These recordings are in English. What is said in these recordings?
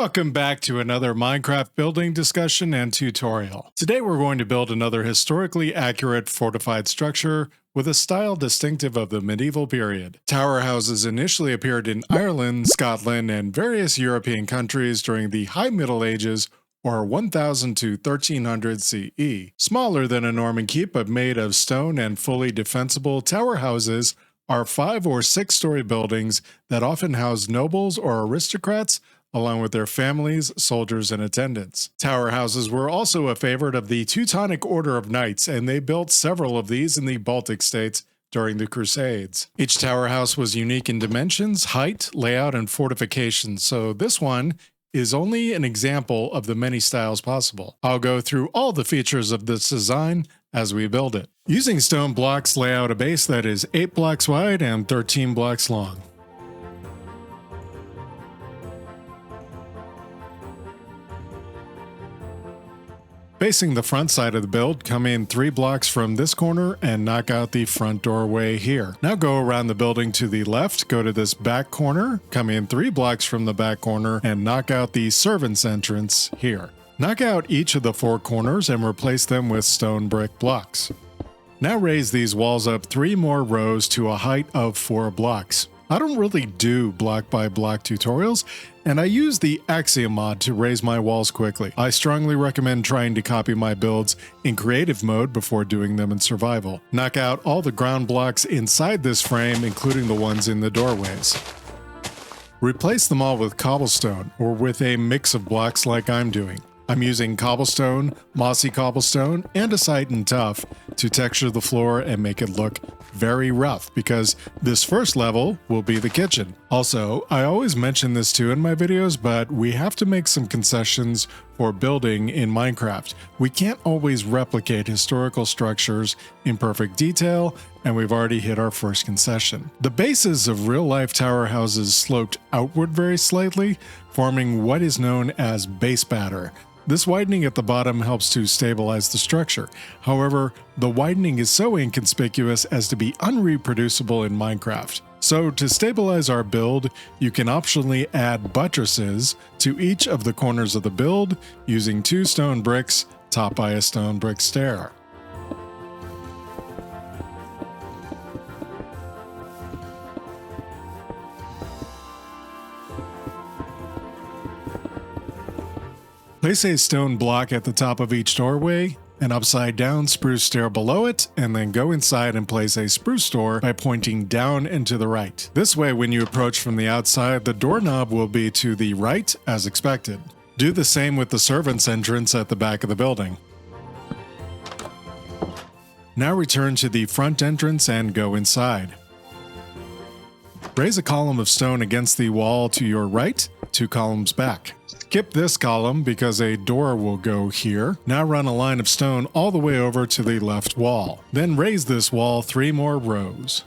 Welcome back to another Minecraft building discussion and tutorial. Today we're going to build another historically accurate fortified structure with a style distinctive of the medieval period. Tower houses initially appeared in Ireland, Scotland, and various European countries during the High Middle Ages or 1000 to 1300 CE. Smaller than a Norman keep but made of stone and fully defensible, tower houses are 5 or 6 story buildings that often house nobles or aristocrats along with their families, soldiers, and attendants. Tower houses were also a favorite of the Teutonic Order of Knights, and they built several of these in the Baltic states during the Crusades. Each tower house was unique in dimensions, height, layout, and fortification, so this one is only an example of the many styles possible. I'll go through all the features of this design as we build it. Using stone blocks, lay out a base that is 8 blocks wide and 13 blocks long. Facing the front side of the build, come in 3 blocks from this corner and knock out the front doorway here. Now go around the building to the left, go to this back corner, come in 3 blocks from the back corner and knock out the servants' entrance here. Knock out each of the 4 corners and replace them with stone brick blocks. Now raise these walls up 3 more rows to a height of 4 blocks. I don't really do block by block tutorials, and I use the Axiom mod to raise my walls quickly. I strongly recommend trying to copy my builds in creative mode before doing them in survival. Knock out all the ground blocks inside this frame, including the ones in the doorways. Replace them all with cobblestone, or with a mix of blocks like I'm doing. I'm using cobblestone, mossy cobblestone, and andesite and tuff to texture the floor and make it look very rough, because this first level will be the kitchen. Also, I always mention this too in my videos, but we have to make some concessions for building in Minecraft. We can't always replicate historical structures in perfect detail, and we've already hit our first concession. The bases of real-life tower houses sloped outward very slightly, forming what is known as base batter. This widening at the bottom helps to stabilize the structure. However, the widening is so inconspicuous as to be unreproducible in Minecraft. So to stabilize our build, you can optionally add buttresses to each of the corners of the build using 2 stone bricks topped by a stone brick stair. Place a stone block at the top of each doorway, an upside down spruce stair below it, and then go inside and place a spruce door by pointing down and to the right. This way, when you approach from the outside, the doorknob will be to the right as expected. Do the same with the servants' entrance at the back of the building. Now return to the front entrance and go inside. Raise a column of stone against the wall to your right, 2 columns back. Skip this column because a door will go here. Now run a line of stone all the way over to the left wall. Then raise this wall 3 more rows.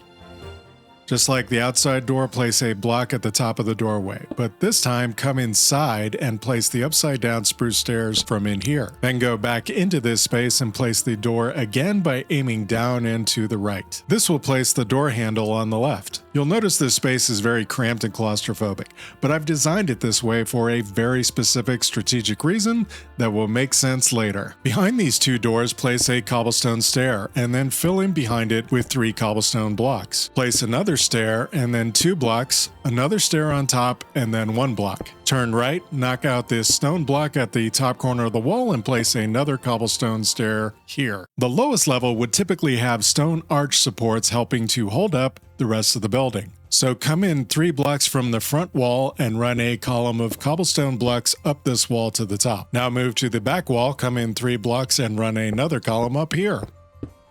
Just like the outside door, place a block at the top of the doorway, but this time come inside and place the upside down spruce stairs from in here. Then go back into this space and place the door again by aiming down and to the right. This will place the door handle on the left. You'll notice this space is very cramped and claustrophobic, but I've designed it this way for a very specific strategic reason that will make sense later. Behind these 2 doors, place a cobblestone stair and then fill in behind it with 3 cobblestone blocks. Place another stair and then 2 blocks, another stair on top, and then 1 block. Turn right, knock out this stone block at the top corner of the wall and place another cobblestone stair here. The lowest level would typically have stone arch supports helping to hold up the rest of the building. So come in 3 blocks from the front wall and run a column of cobblestone blocks up this wall to the top. Now move to the back wall, come in 3 blocks and run another column up here.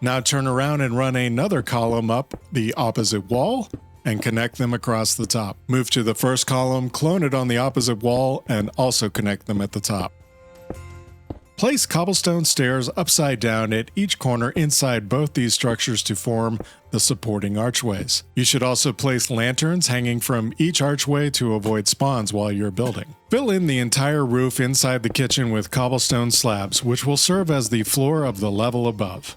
Now turn around and run another column up the opposite wall and connect them across the top. Move to the first column, clone it on the opposite wall, and also connect them at the top. Place cobblestone stairs upside down at each corner inside both these structures to form the supporting archways. You should also place lanterns hanging from each archway to avoid spawns while you're building. Fill in the entire roof inside the kitchen with cobblestone slabs, which will serve as the floor of the level above.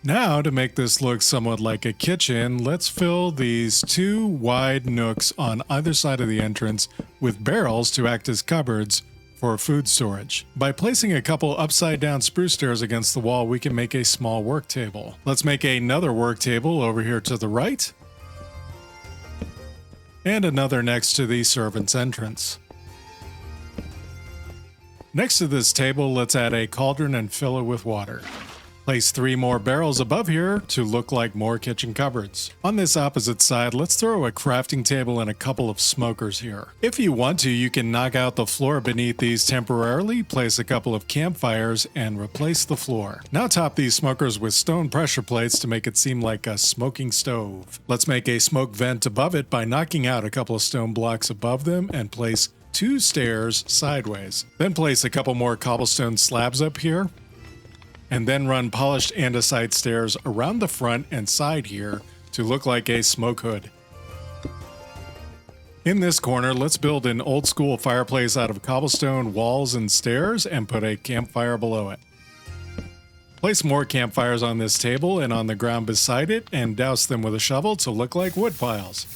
Now, to make this look somewhat like a kitchen, let's fill these 2 wide nooks on either side of the entrance with barrels to act as cupboards for food storage. By placing a couple upside down spruce stairs against the wall, we can make a small work table. Let's make another work table over here to the right, and another next to the servant's entrance. Next to this table, let's add a cauldron and fill it with water. Place 3 more barrels above here to look like more kitchen cupboards. On this opposite side, let's throw a crafting table and a couple of smokers here. If you want to, you can knock out the floor beneath these temporarily, place a couple of campfires, and replace the floor. Now top these smokers with stone pressure plates to make it seem like a smoking stove. Let's make a smoke vent above it by knocking out a couple of stone blocks above them and place 2 stairs sideways. Then place a couple more cobblestone slabs up here, and then run polished andesite stairs around the front and side here to look like a smoke hood. In this corner, let's build an old school fireplace out of cobblestone walls and stairs and put a campfire below it. Place more campfires on this table and on the ground beside it and douse them with a shovel to look like wood piles.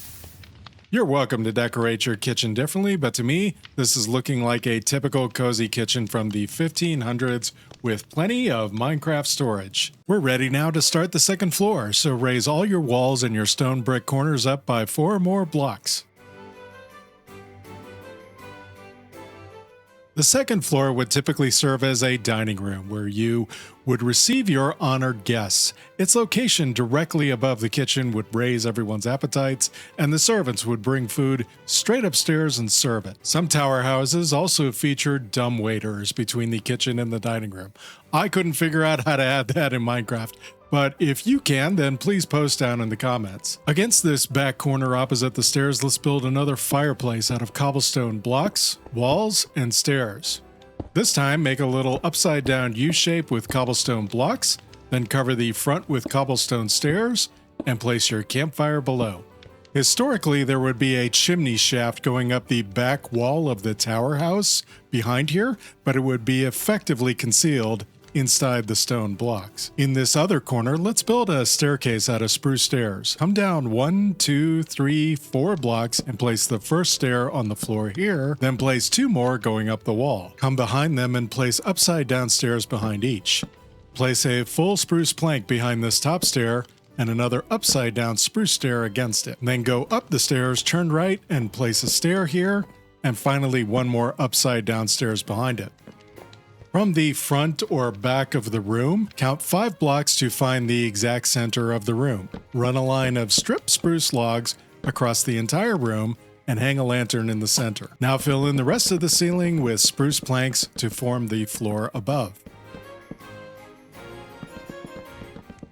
You're welcome to decorate your kitchen differently, but to me, this is looking like a typical cozy kitchen from the 1500s with plenty of Minecraft storage. We're ready now to start the second floor, so raise all your walls and your stone brick corners up by 4 more blocks. The second floor would typically serve as a dining room where you would receive your honored guests. Its location directly above the kitchen would raise everyone's appetites, and the servants would bring food straight upstairs and serve it. Some tower houses also featured dumb waiters between the kitchen and the dining room. I couldn't figure out how to add that in Minecraft, but if you can, then please post down in the comments. Against this back corner opposite the stairs, let's build another fireplace out of cobblestone blocks, walls, and stairs. This time, make a little upside down U shape with cobblestone blocks, then cover the front with cobblestone stairs, and place your campfire below. Historically, there would be a chimney shaft going up the back wall of the tower house behind here, but it would be effectively concealed inside the stone blocks. In this other corner, let's build a staircase out of spruce stairs. Come down 1, 2, 3, 4 blocks and place the first stair on the floor here, then place 2 more going up the wall. Come behind them and place upside down stairs behind each. Place a full spruce plank behind this top stair and another upside down spruce stair against it. Then go up the stairs, turn right, and place a stair here, and finally 1 more upside down stairs behind it. From the front or back of the room, count 5 blocks to find the exact center of the room. Run a line of stripped spruce logs across the entire room and hang a lantern in the center. Now fill in the rest of the ceiling with spruce planks to form the floor above.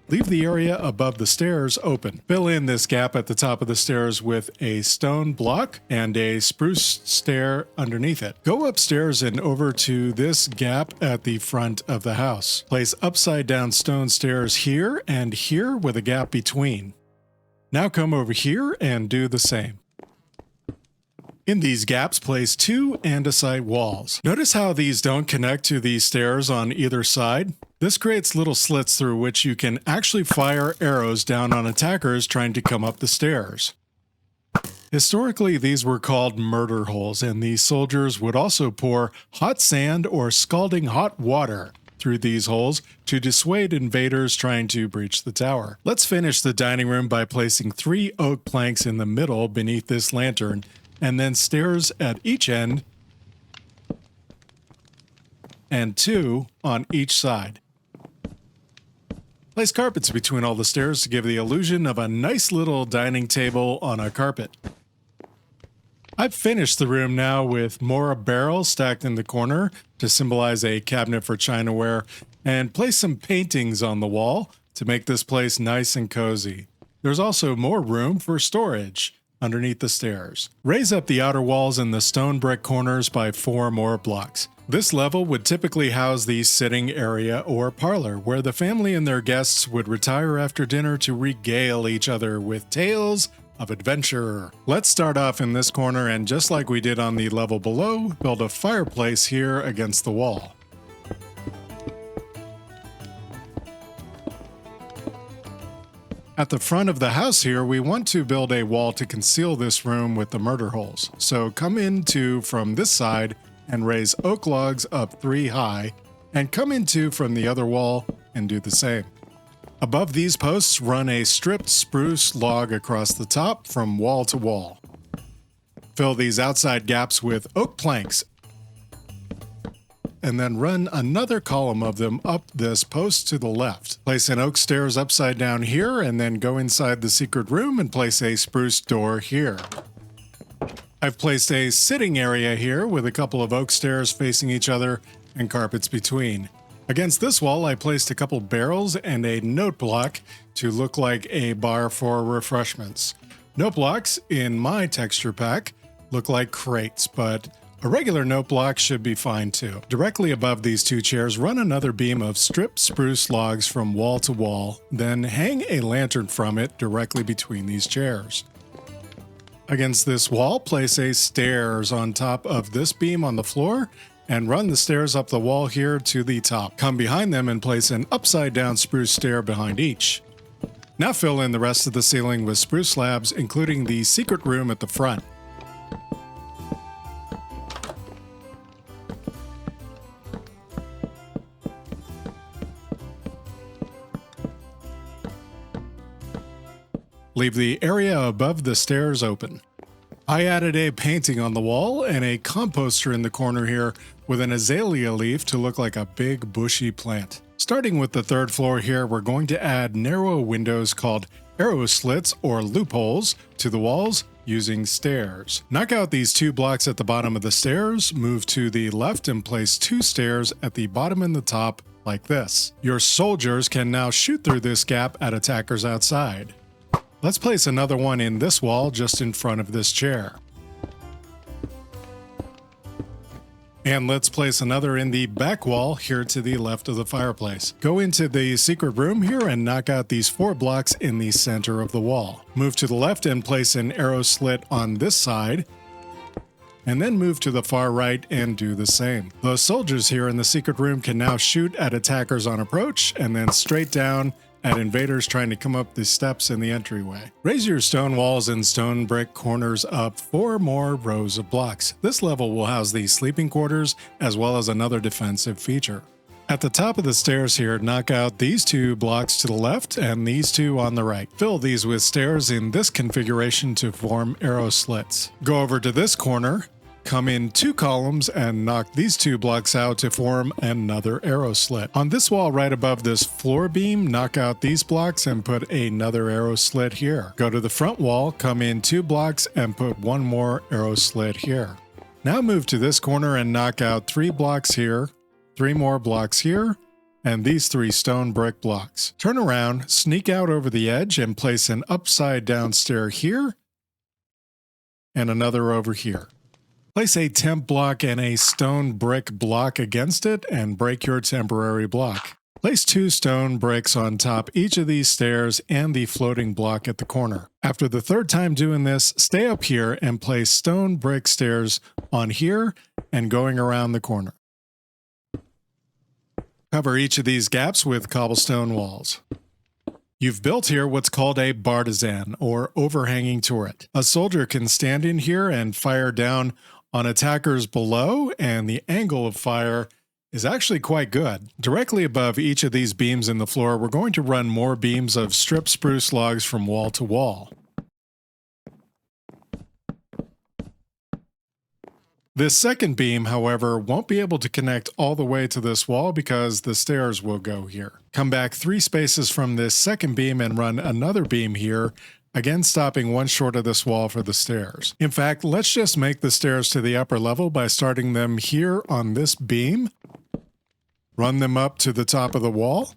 Leave the area above the stairs open. Fill in this gap at the top of the stairs with a stone block and a spruce stair underneath it. Go upstairs and over to this gap at the front of the house. Place upside down stone stairs here and here with a gap between. Now come over here and do the same. In these gaps, place 2 andesite walls. Notice how these don't connect to the stairs on either side? This creates little slits through which you can actually fire arrows down on attackers trying to come up the stairs. Historically, these were called murder holes, and the soldiers would also pour hot sand or scalding hot water through these holes to dissuade invaders trying to breach the tower. Let's finish the dining room by placing 3 oak planks in the middle beneath this lantern, and then stairs at each end, and 2 on each side. Place carpets between all the stairs to give the illusion of a nice little dining table on a carpet. I've finished the room now with more barrels stacked in the corner to symbolize a cabinet for chinaware, and place some paintings on the wall to make this place nice and cozy. There's also more room for storage underneath the stairs. Raise up the outer walls and the stone brick corners by 4 more blocks. This level would typically house the sitting area or parlor, where the family and their guests would retire after dinner to regale each other with tales of adventure. Let's start off in this corner, and just like we did on the level below, build a fireplace here against the wall. At the front of the house here, we want to build a wall to conceal this room with the murder holes. So come into from this side and raise oak logs up 3 high, and come into from the other wall and do the same. Above these posts, run a stripped spruce log across the top from wall to wall. Fill these outside gaps with oak planks, and then run another column of them up this post to the left. Place an oak stairs upside down here, and then go inside the secret room and place a spruce door here. I've placed a sitting area here with a couple of oak stairs facing each other and carpets between. Against this wall, I placed a couple barrels and a note block to look like a bar for refreshments. Note blocks in my texture pack look like crates, but a regular note block should be fine too. Directly above these 2 chairs, run another beam of stripped spruce logs from wall to wall, then hang a lantern from it directly between these chairs. Against this wall, place a stairs on top of this beam on the floor, and run the stairs up the wall here to the top. Come behind them and place an upside down spruce stair behind each. Now fill in the rest of the ceiling with spruce slabs, including the secret room at the front. Leave the area above the stairs open. I added a painting on the wall and a composter in the corner here with an azalea leaf to look like a big bushy plant. Starting with the 3rd floor here, we're going to add narrow windows called arrow slits or loopholes to the walls using stairs. Knock out these 2 blocks at the bottom of the stairs, move to the left and place 2 stairs at the bottom and the top like this. Your soldiers can now shoot through this gap at attackers outside. Let's place another one in this wall just in front of this chair. And let's place another in the back wall here to the left of the fireplace. Go into the secret room here and knock out these 4 blocks in the center of the wall. Move to the left and place an arrow slit on this side, and then move to the far right and do the same. The soldiers here in the secret room can now shoot at attackers on approach, and then straight down at invaders trying to come up the steps in the entryway. Raise your stone walls and stone brick corners up 4 more rows of blocks. This level will house the sleeping quarters as well as another defensive feature. At the top of the stairs here, knock out these 2 blocks to the left and these 2 on the right. Fill these with stairs in this configuration to form arrow slits. Go over to this corner, come in 2 columns and knock these 2 blocks out to form another arrow slit. On this wall right above this floor beam, knock out these blocks and put another arrow slit here. Go to the front wall, come in 2 blocks and put 1 more arrow slit here. Now move to this corner and knock out 3 blocks here, 3 more blocks here, and these 3 stone brick blocks. Turn around, sneak out over the edge and place an upside down stair here and another over here. Place a temp block and a stone brick block against it and break your temporary block. Place 2 stone bricks on top each of these stairs and the floating block at the corner. After the 3rd time doing this, stay up here and place stone brick stairs on here and going around the corner. Cover each of these gaps with cobblestone walls. You've built here what's called a bartizan or overhanging turret. A soldier can stand in here and fire down on attackers below, and the angle of fire is actually quite good. Directly above each of these beams in the floor, we're going to run more beams of stripped spruce logs from wall to wall. This second beam, however, won't be able to connect all the way to this wall because the stairs will go here. Come back 3 spaces from this second beam and run another beam here, again stopping 1 short of this wall for the stairs. In fact, let's just make the stairs to the upper level by starting them here on this beam, run them up to the top of the wall,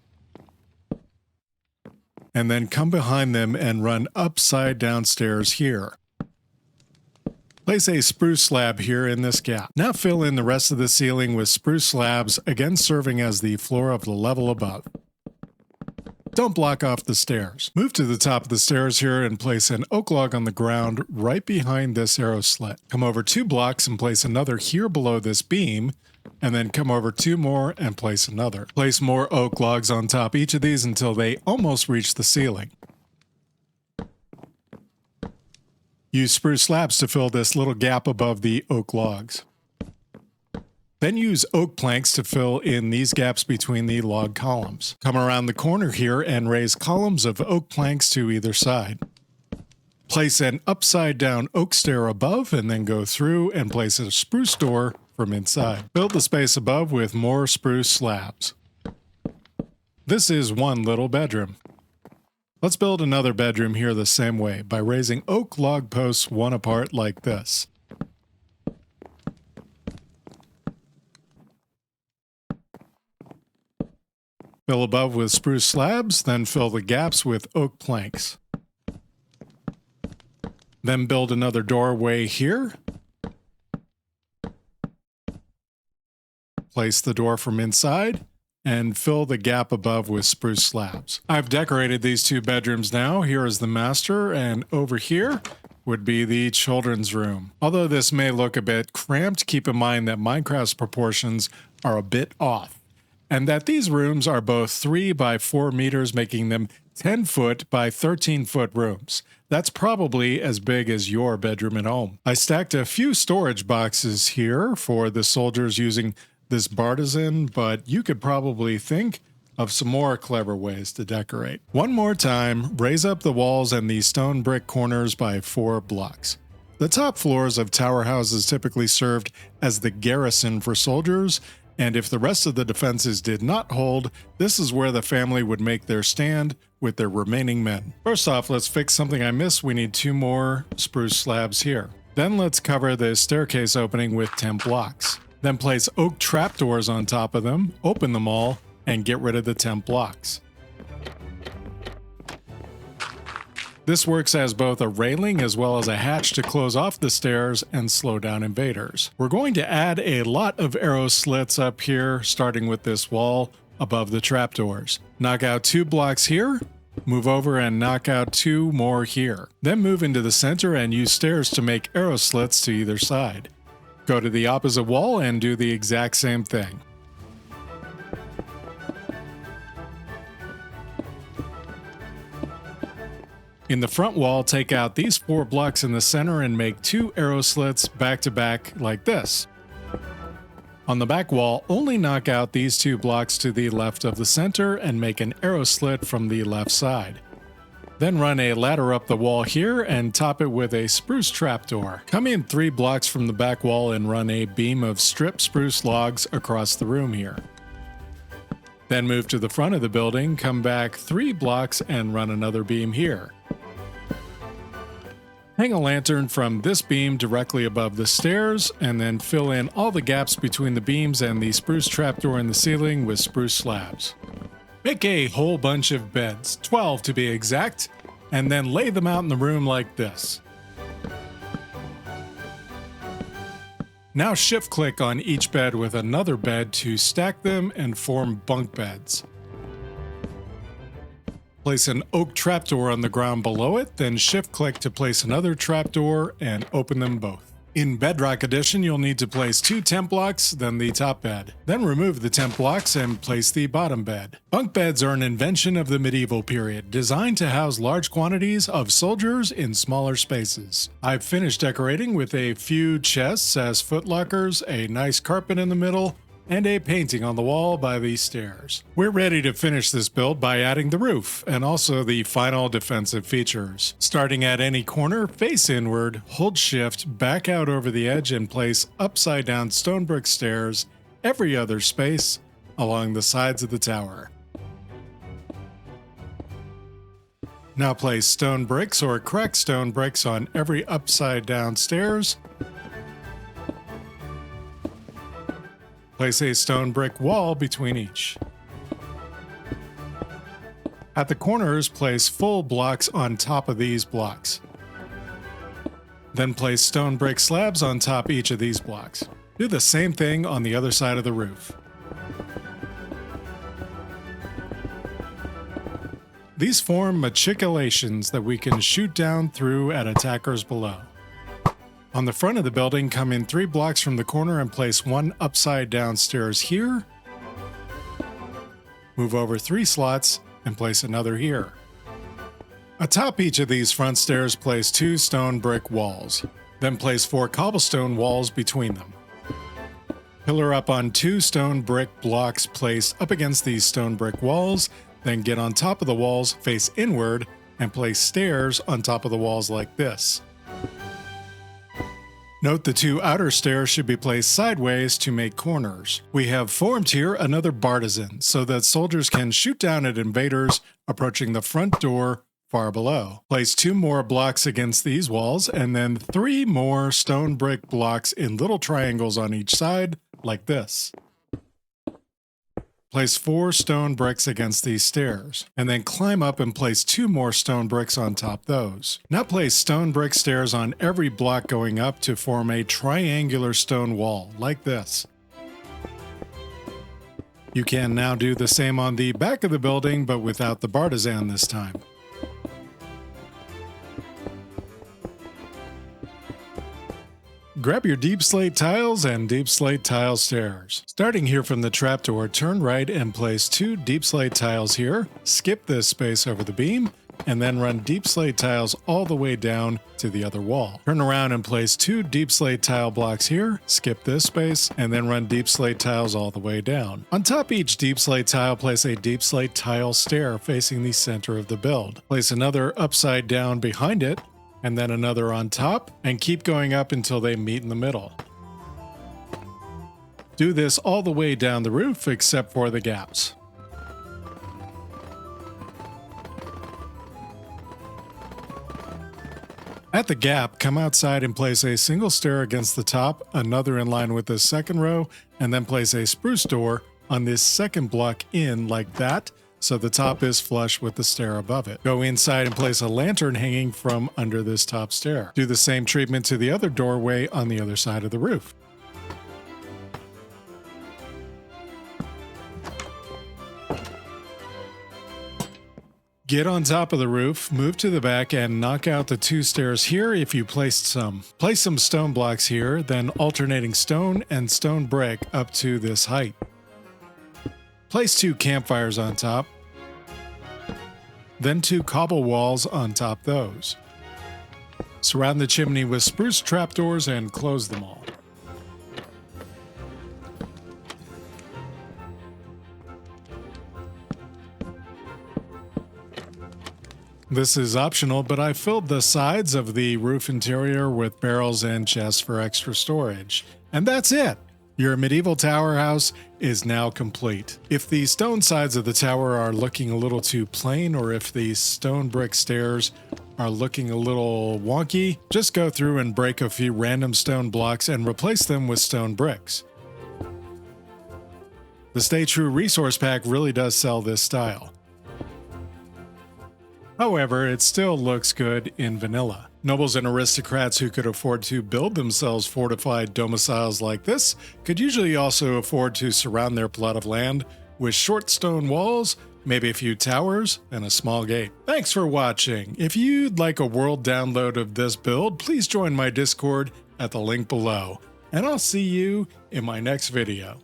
and then come behind them and run upside down stairs here. Place a spruce slab here in this gap. Now fill in the rest of the ceiling with spruce slabs, again serving as the floor of the level above. Don't block off the stairs. Move to the top of the stairs here and place an oak log on the ground right behind this arrow slit. Come over 2 blocks and place another here below this beam, and then come over 2 more and place another. Place more oak logs on top each of these until they almost reach the ceiling. Use spruce slabs to fill this little gap above the oak logs. Then use oak planks to fill in these gaps between the log columns. Come around the corner here and raise columns of oak planks to either side. Place an upside down oak stair above and then go through and place a spruce door from inside. Fill the space above with more spruce slabs. This is one little bedroom. Let's build another bedroom here the same way by raising oak log posts one apart like this. Fill above with spruce slabs, then fill the gaps with oak planks. Then build another doorway here. Place the door from inside and fill the gap above with spruce slabs. I've decorated these two bedrooms now. Here is the master, and over here would be the children's room. Although this may look a bit cramped, keep in mind that Minecraft's proportions are a bit off, and that these rooms are both 3 by 4 meters, making them 10 foot by 13 foot rooms. That's probably as big as your bedroom at home. I stacked a few storage boxes here for the soldiers using this bartizan, but you could probably think of some more clever ways to decorate. One more time, raise up the walls and the stone brick corners by 4 blocks. The top floors of tower houses typically served as the garrison for soldiers, and if the rest of the defenses did not hold, this is where the family would make their stand with their remaining men. First off, let's fix something I missed. We need 2 more spruce slabs here. Then let's cover the staircase opening with 10 blocks. Then place oak trapdoors on top of them, open them all, and get rid of the 10 blocks. This works as both a railing as well as a hatch to close off the stairs and slow down invaders. We're going to add a lot of arrow slits up here, starting with this wall above the trapdoors. Knock out 2 blocks here, move over and knock out 2 more here. Then move into the center and use stairs to make arrow slits to either side. Go to the opposite wall and do the exact same thing. In the front wall, take out these 4 blocks in the center and make 2 arrow slits back to back like this. On the back wall, only knock out these 2 blocks to the left of the center and make an arrow slit from the left side. Then run a ladder up the wall here and top it with a spruce trapdoor. Come in 3 blocks from the back wall and run a beam of stripped spruce logs across the room here. Then move to the front of the building, come back 3 blocks and run another beam here. Hang a lantern from this beam directly above the stairs, and then fill in all the gaps between the beams and the spruce trapdoor in the ceiling with spruce slabs. Make a whole bunch of beds, 12 to be exact, and then lay them out in the room like this. Now shift-click on each bed with another bed to stack them and form bunk beds. Place an oak trapdoor on the ground below it, then shift-click to place another trapdoor and open them both. In Bedrock Edition, you'll need to place 2 tent blocks, then the top bed. Then remove the tent blocks and place the bottom bed. Bunk beds are an invention of the medieval period, designed to house large quantities of soldiers in smaller spaces. I've finished decorating with a few chests as footlockers, a nice carpet in the middle, and a painting on the wall by the stairs. We're ready to finish this build by adding the roof, and also the final defensive features. Starting at any corner, face inward, hold shift, back out over the edge and place upside down stone brick stairs every other space along the sides of the tower. Now place stone bricks or cracked stone bricks on every upside down stairs. Place a stone brick wall between each. At the corners, place full blocks on top of these blocks. Then place stone brick slabs on top each of these blocks. Do the same thing on the other side of the roof. These form machicolations that we can shoot down through at attackers below. On the front of the building, come in 3 blocks from the corner and place 1 upside down stairs here. Move over 3 slots and place another here. Atop each of these front stairs, place 2 stone brick walls. Then place 4 cobblestone walls between them. Pillar up on 2 stone brick blocks placed up against these stone brick walls, then get on top of the walls, face inward, and place stairs on top of the walls like this. Note the 2 outer stairs should be placed sideways to make corners. We have formed here another bartizan so that soldiers can shoot down at invaders approaching the front door far below. Place 2 more blocks against these walls and then 3 more stone brick blocks in little triangles on each side like this. Place 4 stone bricks against these stairs, and then climb up and place 2 more stone bricks on top those. Now place stone brick stairs on every block going up to form a triangular stone wall, like this. You can now do the same on the back of the building, but without the bartizan this time. Grab your deep slate tiles and deep slate tile stairs. Starting here from the trapdoor, turn right and place 2 deep slate tiles here, skip this space over the beam, and then run deep slate tiles all the way down to the other wall. Turn around and place 2 deep slate tile blocks here, skip this space, and then run deep slate tiles all the way down. On top each deep slate tile, place a deep slate tile stair facing the center of the build. Place another upside down behind it, and then another on top, and keep going up until they meet in the middle. Do this all the way down the roof except for the gaps. At the gap, come outside and place a single stair against the top, another in line with the second row, and then place a spruce door on this second block in like that, so the top is flush with the stair above it. Go inside and place a lantern hanging from under this top stair. Do the same treatment to the other doorway on the other side of the roof. Get on top of the roof, move to the back, and knock out the 2 stairs here if you placed some. Place some stone blocks here, then alternating stone and stone brick up to this height. Place 2 campfires on top, then 2 cobble walls on top those. Surround the chimney with spruce trapdoors and close them all. This is optional, but I filled the sides of the roof interior with barrels and chests for extra storage. And that's it! Your medieval tower house is now complete. If the stone sides of the tower are looking a little too plain, or if the stone brick stairs are looking a little wonky, just go through and break a few random stone blocks and replace them with stone bricks. The Stay True resource pack really does sell this style. However, it still looks good in vanilla. Nobles and aristocrats who could afford to build themselves fortified domiciles like this could usually also afford to surround their plot of land with short stone walls, maybe a few towers, and a small gate. Thanks for watching. If you'd like a world download of this build, please join my Discord at the link below, and I'll see you in my next video.